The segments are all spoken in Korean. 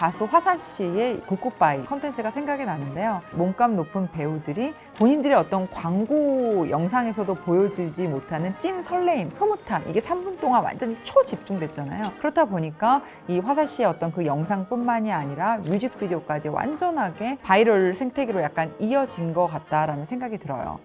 가수 화사 씨의 굿굿바이 컨텐츠가 생각이 나는데요. 몸값 높은 배우들이 본인들의 어떤 광고 영상에서도 보여주지 못하는 찐 설레임, 흐뭇함, 이게 3분 동안 완전히 초집중됐잖아요. 그렇다 보니까 이 화사 씨의 어떤 그 영상뿐만이 아니라 뮤직비디오까지 완전하게 바이럴 생태계로 약간 이어진 것 같다라는 생각이 들어요.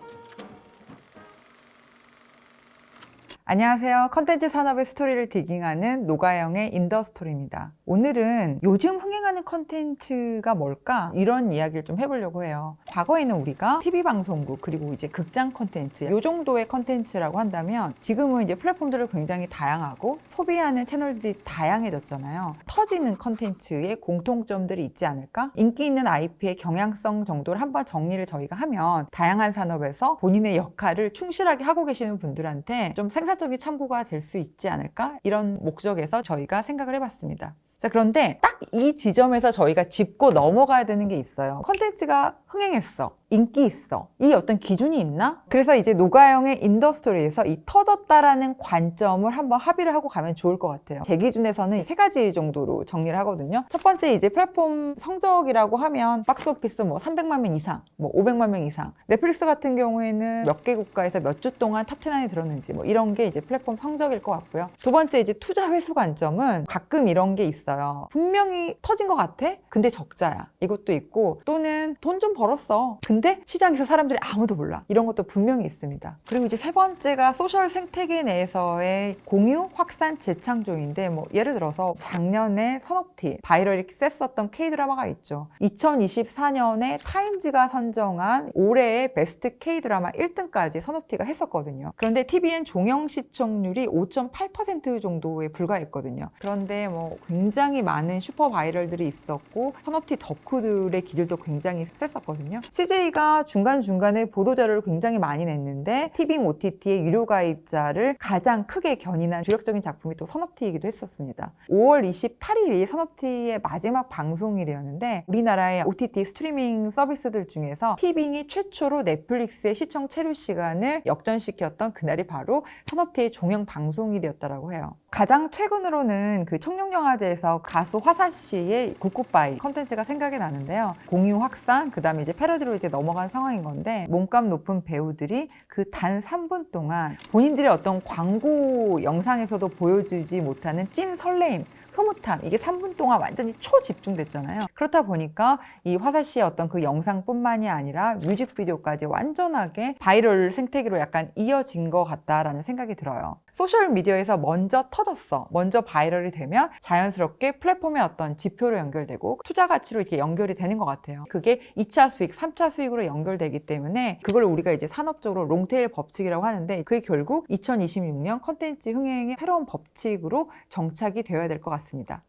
안녕하세요. 컨텐츠 산업의 스토리를 디깅하는 노가영의 인더스토리입니다. 오늘은 요즘 흥행하는 컨텐츠가 뭘까? 이런 이야기를 좀 해보려고 해요. 과거에는 우리가 TV방송국 그리고 이제 극장 컨텐츠 이 정도의 컨텐츠라고 한다면 지금은 이제 플랫폼들을 굉장히 다양하고 소비하는 채널들이 다양해졌잖아요. 터지는 컨텐츠의 공통점들이 있지 않을까? 인기 있는 IP의 경향성 정도를 한번 정리를 저희가 하면 다양한 산업에서 본인의 역할을 충실하게 하고 계시는 분들한테 좀 생산적인 참고가 될 수 있지 않을까? 이런 목적에서 저희가 생각을 해봤습니다. 자, 그런데 딱 이 지점에서 저희가 짚고 넘어가야 되는 게 있어요. 컨텐츠가 흥행했어. 인기 있어. 이 어떤 기준이 있나? 그래서 이제 노가영의 인더스토리에서 이 터졌다라는 관점을 한번 합의를 하고 가면 좋을 것 같아요. 제 기준에서는 세 가지 정도로 정리를 하거든요. 첫 번째 이제 플랫폼 성적이라고 하면 박스오피스 뭐 300만 명 이상, 뭐 500만 명 이상. 넷플릭스 같은 경우에는 몇 개 국가에서 몇 주 동안 탑 10 안에 들었는지 뭐 이런 게 이제 플랫폼 성적일 것 같고요. 두 번째 이제 투자 회수 관점은 가끔 이런 게 있어요. 분명히 터진 것 같아? 근데 적자야. 이것도 있고 또는 돈 좀 벌었어. 근데 시장에서 사람들이 아무도 몰라. 이런 것도 분명히 있습니다. 그리고 이제 세 번째가 소셜 생태계 내에서의 공유, 확산, 재창조인데 뭐 예를 들어서 작년에 선업티, 바이럴이 셌었던 K드라마가 있죠. 2024년에 타임즈가 선정한 올해의 베스트 K드라마 1등까지 선업티가 했었거든요. 그런데 TVN 종영 시청률이 5.8% 정도에 불과했거든요. 그런데 뭐 굉장히 많은 슈퍼 바이럴들이 있었고 선업티 덕후들의 기질도 굉장히 셌었거든요. CJ가 중간중간에 보도자료를 굉장히 많이 냈는데 티빙 OTT의 유료 가입자를 가장 크게 견인한 주력적인 작품이 또 선업티이기도 했었습니다. 5월 28일이 선업티의 마지막 방송일이었는데 우리나라의 OTT 스트리밍 서비스들 중에서 티빙이 최초로 넷플릭스의 시청 체류 시간을 역전시켰던 그날이 바로 선업티의 종영 방송일이었다고 해요. 가장 최근으로는 그 청룡영화제에서 가수 화사 씨의 굿굿바이 컨텐츠가 생각이 나는데요. 공유 확산, 그 다음에 이제 패러디로 이제 넘어간 상황인 건데 몸값 높은 배우들이 그 단 3분 동안 본인들의 어떤 광고 영상에서도 보여주지 못하는 찐 설레임, 흐뭇함, 이게 3분 동안 완전히 초집중됐잖아요. 그렇다 보니까 이 화사 씨의 어떤 그 영상뿐만이 아니라 뮤직비디오까지 완전하게 바이럴 생태계로 약간 이어진 것 같다라는 생각이 들어요. 소셜미디어에서 먼저 터졌어. 먼저 바이럴이 되면 자연스럽게 플랫폼의 어떤 지표로 연결되고 투자 가치로 이렇게 연결이 되는 것 같아요. 그게 2차 수익, 3차 수익으로 연결되기 때문에 그걸 우리가 이제 산업적으로 롱테일 법칙이라고 하는데 그게 결국 2026년 컨텐츠 흥행의 새로운 법칙으로 정착이 되어야 될 것 같습니다.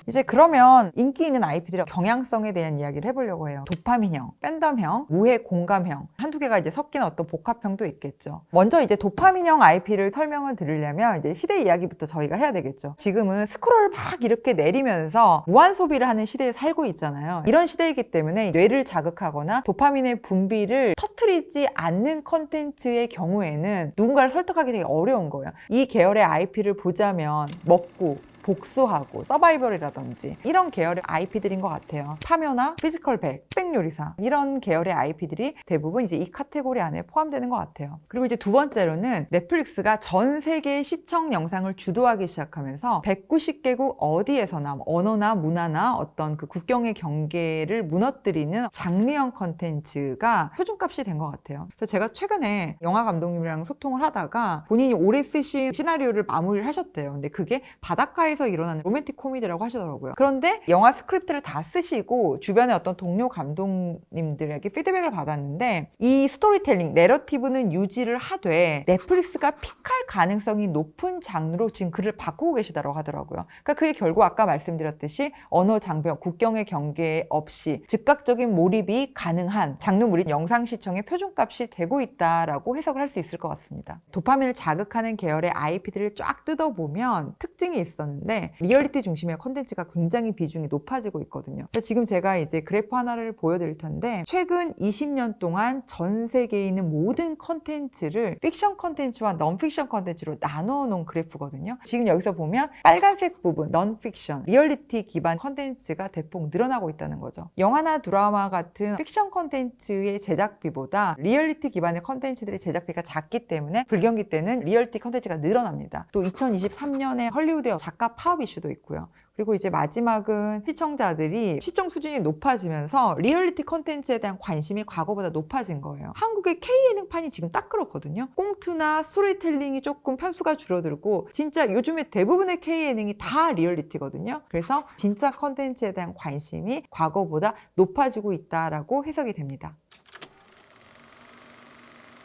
이제 그러면 인기 있는 IP들의 경향성에 대한 이야기를 해보려고 해요. 도파민형, 팬덤형, 무해 공감형 한두 개가 이제 섞인 어떤 복합형도 있겠죠. 먼저 이제 도파민형 IP를 설명을 드리려면 이제 시대 이야기부터 저희가 해야 되겠죠. 지금은 스크롤을 막 이렇게 내리면서 무한 소비를 하는 시대에 살고 있잖아요. 이런 시대이기 때문에 뇌를 자극하거나 도파민의 분비를 터뜨리지 않는 컨텐츠의 경우에는 누군가를 설득하기 되게 어려운 거예요. 이 계열의 IP를 보자면 먹고 복수하고 서바이벌이라든지 이런 계열의 IP들인 것 같아요. 파묘나 피지컬 100, 흑백요리사 이런 계열의 IP들이 대부분 이제 이 카테고리 안에 포함되는 것 같아요. 그리고 이제 두 번째로는 넷플릭스가 전 세계의 시청 영상을 주도하기 시작하면서 190개국 어디에서나 언어나 문화나 어떤 그 국경의 경계를 무너뜨리는 장르형 컨텐츠가 표준값이 된 것 같아요. 그래서 제가 최근에 영화 감독님이랑 소통을 하다가 본인이 오래 쓰신 시나리오를 마무리를 하셨대요. 근데 그게 바닷가에 에서 일어나는 로맨틱 코미디라고 하시더라고요. 그런데 영화 스크립트를 다 쓰시고 주변의 어떤 동료 감독님들에게 피드백을 받았는데 이 스토리텔링, 내러티브는 유지를 하되 넷플릭스가 픽할 가능성이 높은 장르로 지금 글을 바꾸고 계시다고 하더라고요. 그러니까 그게 결국 아까 말씀드렸듯이 언어 장벽, 국경의 경계 없이 즉각적인 몰입이 가능한 장르물이 영상 시청의 표준값이 되고 있다라고 해석을 할 수 있을 것 같습니다. 도파민을 자극하는 계열의 IP들을 쫙 뜯어보면 특징이 있었는데 있는데 리얼리티 중심의 컨텐츠가 굉장히 비중이 높아지고 있거든요. 지금 제가 이제 그래프 하나를 보여드릴 텐데 최근 20년 동안 전 세계에 있는 모든 컨텐츠를 픽션 컨텐츠와 넌픽션 컨텐츠로 나누어 놓은 그래프거든요. 지금 여기서 보면 빨간색 부분 넌픽션, 리얼리티 기반 컨텐츠가 대폭 늘어나고 있다는 거죠. 영화나 드라마 같은 픽션 컨텐츠의 제작비보다 리얼리티 기반의 컨텐츠들의 제작비가 작기 때문에 불경기 때는 리얼리티 컨텐츠가 늘어납니다. 또 2023년에 헐리우드의 작가 파업 이슈도 있고요. 그리고 이제 마지막은 시청자들이 시청 수준이 높아지면서 리얼리티 컨텐츠에 대한 관심이 과거보다 높아진 거예요. 한국의 K예능판이 지금 딱 그렇거든요. 꽁트나 스토리텔링이 조금 편수가 줄어들고 진짜 요즘에 대부분의 K예능이 다 리얼리티거든요. 그래서 진짜 컨텐츠에 대한 관심이 과거보다 높아지고 있다라고 해석이 됩니다.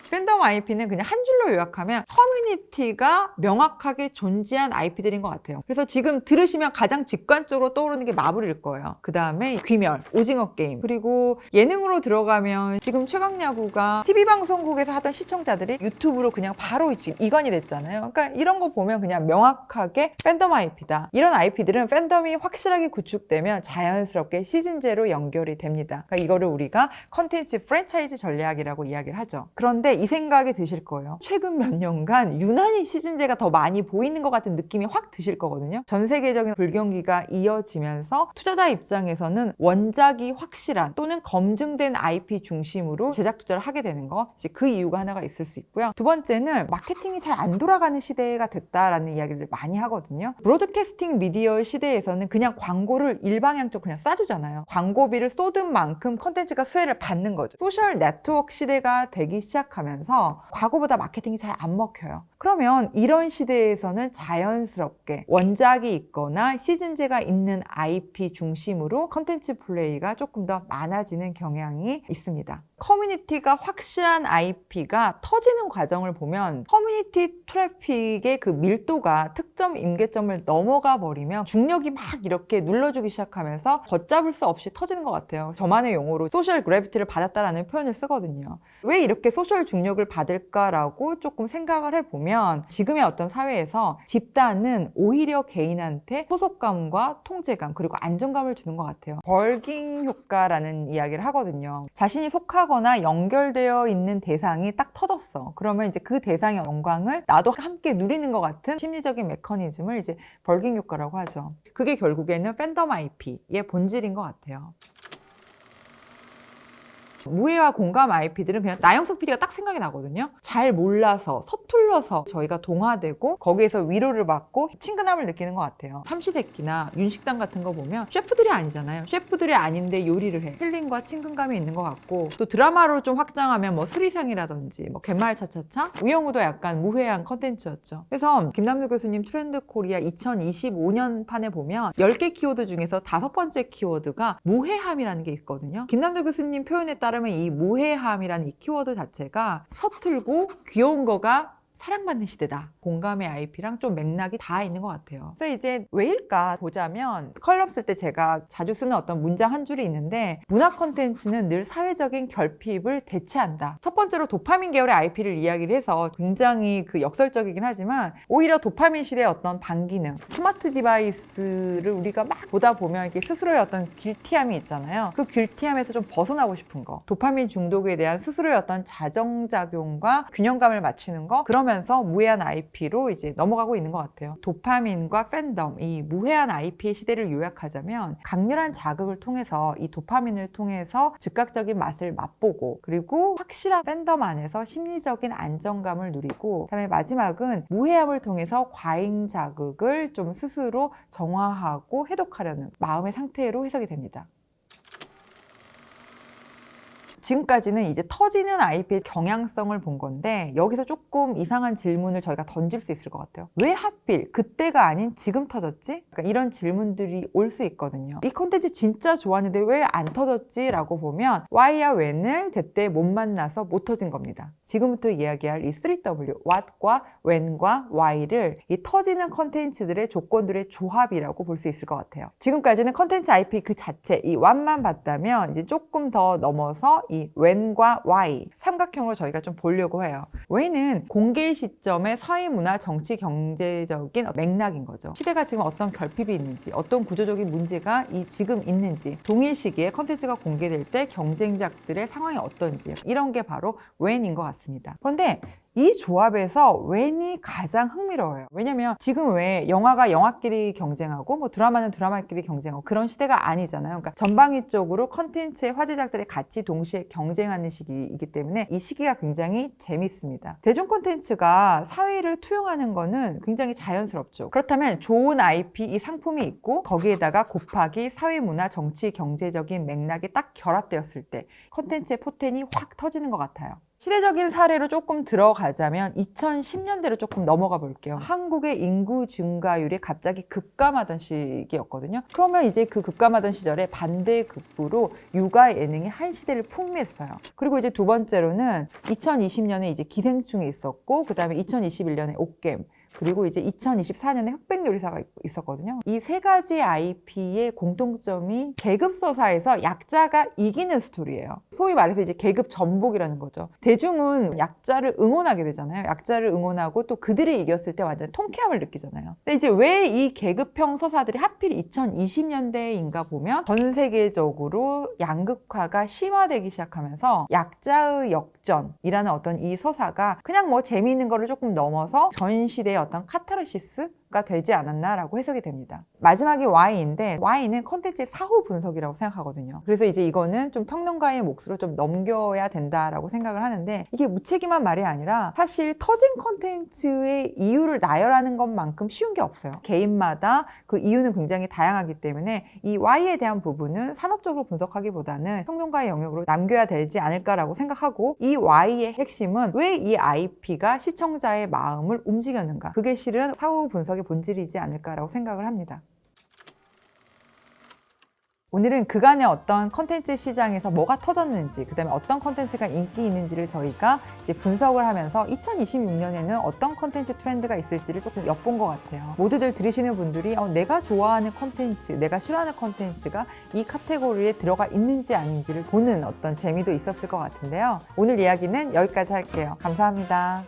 팬덤 IP는 그냥 한 줄로 요약하면 커뮤니티가 명확하게 존재한 IP들인 것 같아요. 그래서 지금 들으시면 가장 직관적으로 떠오르는 게 마블일 거예요. 그 다음에 귀멸, 오징어 게임, 그리고 예능으로 들어가면 지금 최강야구가 TV방송국에서 하던 시청자들이 유튜브로 그냥 바로 지금 이관이 됐잖아요. 그러니까 이런 거 보면 그냥 명확하게 팬덤 IP다. 이런 IP들은 팬덤이 확실하게 구축되면 자연스럽게 시즌제로 연결이 됩니다. 그러니까 이거를 우리가 컨텐츠 프랜차이즈 전략이라고 이야기를 하죠. 그런데 이 생각이 드실 거예요. 최근 몇 년간 유난히 시즌제가 더 많이 보이는 것 같은 느낌이 확 드실 거거든요. 전 세계적인 불경기가 이어지면서 투자자 입장에서는 원작이 확실한 또는 검증된 IP 중심으로 제작 투자를 하게 되는 거, 이제 그 이유가 하나가 있을 수 있고요. 두 번째는 마케팅이 잘 안 돌아가는 시대가 됐다라는 이야기를 많이 하거든요. 브로드캐스팅 미디어 시대에서는 그냥 광고를 일방향적으로 그냥 쏴주잖아요. 광고비를 쏟은 만큼 컨텐츠가 수혜를 받는 거죠. 소셜 네트워크 시대가 되기 시작하면서 과거보다 마케팅이 잘 안 먹혀요. 그러면 이런 시대에서는 자연스럽게 원작이 있거나 시즌제가 있는 IP 중심으로 컨텐츠 플레이가 조금 더 많아지는 경향이 있습니다. 커뮤니티가 확실한 IP가 터지는 과정을 보면 커뮤니티 트래픽의 그 밀도가 특정 임계점을 넘어가 버리면 중력이 막 이렇게 눌러주기 시작하면서 걷잡을 수 없이 터지는 것 같아요. 저만의 용어로 소셜 그래비티를 받았다라는 표현을 쓰거든요. 왜 이렇게 소셜 중력을 받을까라고 조금 생각을 해보면 지금의 어떤 사회에서 집단은 오히려 개인한테 소속감과 통제감 그리고 안정감을 주는 것 같아요. 벌깅 효과라는 이야기를 하거든요. 자신이 속하거나 연결되어 있는 대상이 딱 터졌어. 그러면 이제 그 대상의 영광을 나도 함께 누리는 것 같은 심리적인 메커니즘을 이제 벌깅 효과라고 하죠. 그게 결국에는 팬덤 IP의 본질인 것 같아요. 무해와 공감 IP들은 그냥 나영석 PD가 딱 생각이 나거든요. 잘 몰라서 서툴러서 저희가 동화되고 거기에서 위로를 받고 친근함을 느끼는 것 같아요. 삼시세끼나 윤식당 같은 거 보면 셰프들이 아니잖아요. 셰프들이 아닌데 요리를 해. 힐링과 친근감이 있는 것 같고, 또 드라마로 좀 확장하면 뭐 스리생이라든지 뭐 갯마을 차차차, 우영우도 약간 무해한 컨텐츠였죠. 그래서 김남주 교수님 트렌드 코리아 2025년 판에 보면 10개 키워드 중에서 5번째 키워드가 무해함이라는 게 있거든요. 김남주 교수님 표현에 따라 이 무해함이라는 이 키워드 자체가 서툴고 귀여운 거가 사랑받는 시대다. 공감의 IP랑 좀 맥락이 다 있는 것 같아요. 그래서 이제 왜일까 보자면 컬럼 쓸 때 제가 자주 쓰는 어떤 문장 한 줄이 있는데, 문화 콘텐츠는 늘 사회적인 결핍을 대체한다. 첫 번째로 도파민 계열의 IP를 이야기를 해서 굉장히 그 역설적이긴 하지만 오히려 도파민 시대의 어떤 반기능, 스마트 디바이스를 우리가 막 보다 보면 이렇게 스스로의 어떤 길티함이 있잖아요. 그 길티함에서 좀 벗어나고 싶은 거, 도파민 중독에 대한 스스로의 어떤 자정작용과 균형감을 맞추는 거, 그러면서 무해한 IP로 이제 넘어가고 있는 것 같아요. 도파민과 팬덤, 이 무해한 IP의 시대를 요약하자면 강렬한 자극을 통해서 이 도파민을 통해서 즉각적인 맛을 맛보고, 그리고 확실한 팬덤 안에서 심리적인 안정감을 누리고, 그다음에 마지막은 무해함을 통해서 과잉 자극을 좀 스스로 정화하고 해독하려는 마음의 상태로 해석이 됩니다. 지금까지는 이제 터지는 IP의 경향성을 본 건데, 여기서 조금 이상한 질문을 저희가 던질 수 있을 것 같아요. 왜 하필 그때가 아닌 지금 터졌지? 그러니까 이런 질문들이 올 수 있거든요. 이 콘텐츠 진짜 좋았는데 왜 안 터졌지? 라고 보면 Why와 When을 제때 못 만나서 못 터진 겁니다. 지금부터 이야기할 이 3W, What과 When과 Why를 이 터지는 콘텐츠들의 조건들의 조합이라고 볼 수 있을 것 같아요. 지금까지는 콘텐츠 IP 그 자체, 이 What만 봤다면 이제 조금 더 넘어서 이 이 when과 why 삼각형으로 저희가 좀 보려고 해요. when은 공개 시점의 사회, 문화, 정치, 경제적인 맥락인 거죠. 시대가 지금 어떤 결핍이 있는지, 어떤 구조적인 문제가 지금 있는지, 동일 시기에 컨텐츠가 공개될 때 경쟁작들의 상황이 어떤지, 이런 게 바로 when인 것 같습니다. 그런데 이 조합에서 when이 가장 흥미로워요. 왜냐면 지금 왜 영화가 영화끼리 경쟁하고 뭐 드라마는 드라마끼리 경쟁하고 그런 시대가 아니잖아요. 그러니까 전방위적으로 컨텐츠의 화제작들이 같이 동시에 경쟁하는 시기이기 때문에 이 시기가 굉장히 재밌습니다. 대중 콘텐츠가 사회를 투영하는 거는 굉장히 자연스럽죠. 그렇다면 좋은 IP, 이 상품이 있고 거기에다가 곱하기 사회, 문화, 정치, 경제적인 맥락이 딱 결합되었을 때 콘텐츠의 포텐이 확 터지는 것 같아요. 시대적인 사례로 조금 들어가자면 2010년대로 조금 넘어가 볼게요. 한국의 인구 증가율이 갑자기 급감하던 시기였거든요. 그러면 이제 그 급감하던 시절에 반대급부로 육아 예능이 한 시대를 풍미했어요. 그리고 이제 두 번째로는 2020년에 이제 기생충이 있었고, 그 다음에 2021년에 옥겜, 그리고 이제 2024년에 흑백요리사가 있었거든요. 이 세 가지 IP의 공통점이 계급 서사에서 약자가 이기는 스토리예요. 소위 말해서 이제 계급 전복이라는 거죠. 대중은 약자를 응원하게 되잖아요. 약자를 응원하고 또 그들이 이겼을 때 완전 통쾌함을 느끼잖아요. 근데 이제 왜 이 계급형 서사들이 하필 2020년대인가 보면 전 세계적으로 양극화가 심화되기 시작하면서 약자의 역전이라는 어떤 이 서사가 그냥 뭐 재미있는 거를 조금 넘어서 전 시대의 어떤 카타르시스가 되지 않았나라고 해석이 됩니다. 마지막이 Y인데 Y는 컨텐츠의 사후 분석이라고 생각하거든요. 그래서 이제 이거는 좀 평론가의 몫으로 좀 넘겨야 된다라고 생각을 하는데, 이게 무책임한 말이 아니라 사실 터진 컨텐츠의 이유를 나열하는 것만큼 쉬운 게 없어요. 개인마다 그 이유는 굉장히 다양하기 때문에 이 Y에 대한 부분은 산업적으로 분석하기보다는 평론가의 영역으로 남겨야 되지 않을까라고 생각하고, 이 Y의 핵심은 왜 이 IP가 시청자의 마음을 움직였는가, 그게 실은 사후 분석의 본질이지 않을까라고 생각을 합니다. 오늘은 그간의 어떤 컨텐츠 시장에서 뭐가 터졌는지, 그 다음에 어떤 컨텐츠가 인기 있는지를 저희가 이제 분석을 하면서 2026년에는 어떤 컨텐츠 트렌드가 있을지를 조금 엿본 것 같아요. 모두들 들으시는 분들이 내가 좋아하는 컨텐츠, 내가 싫어하는 컨텐츠가 이 카테고리에 들어가 있는지 아닌지를 보는 어떤 재미도 있었을 것 같은데요. 오늘 이야기는 여기까지 할게요. 감사합니다.